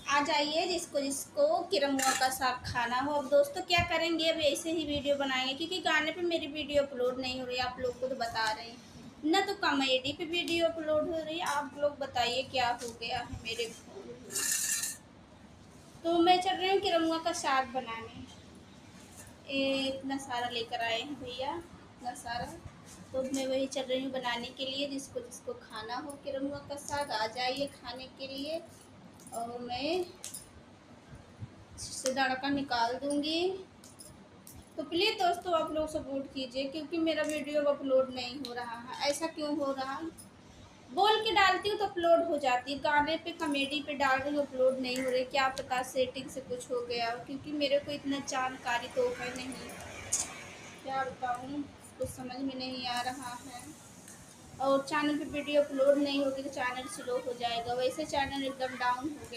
आ जाइए जिसको जिसको किरमुआ का साग खाना हो। अब दोस्तों क्या करेंगे, अब ऐसे ही वीडियो बनाएंगे क्योंकि गाने पे मेरी वीडियो अपलोड नहीं हो रही, आप लोग को तो बता रही हूँ ना, तो कॉमेडी पे वीडियो अपलोड हो रही है। आप लोग बताइए क्या हो गया है मेरे फोन में। तो मैं चल रही हूँ किरमुआ का साग बनाने। इतना सारा लेकर आए हैं भैया, इतना सारा। तो मैं वही चल रही हूँ बनाने के लिए, जिसको जिसको खाना हो किरमुआ का साग आ जाइए खाने के लिए। और मैं इससे तड़का निकाल दूंगी। तो प्लीज़ दोस्तों आप लोग सपोर्ट कीजिए क्योंकि मेरा वीडियो अपलोड नहीं हो रहा है। ऐसा क्यों हो रहा है? बोल के डालती हूँ तो अपलोड हो जाती है, गाने पे कॉमेडी पे डाल रही हूँ अपलोड नहीं हो रही। क्या पता सेटिंग से कुछ हो गया हो, क्योंकि मेरे को इतना जानकारी तो है नहीं। क्या बताऊँ, कुछ समझ में नहीं आ रहा है। और चैनल पे वीडियो अपलोड नहीं होगी तो चैनल स्लो हो जाएगा, वैसे चैनल एकदम डाउन हो गया।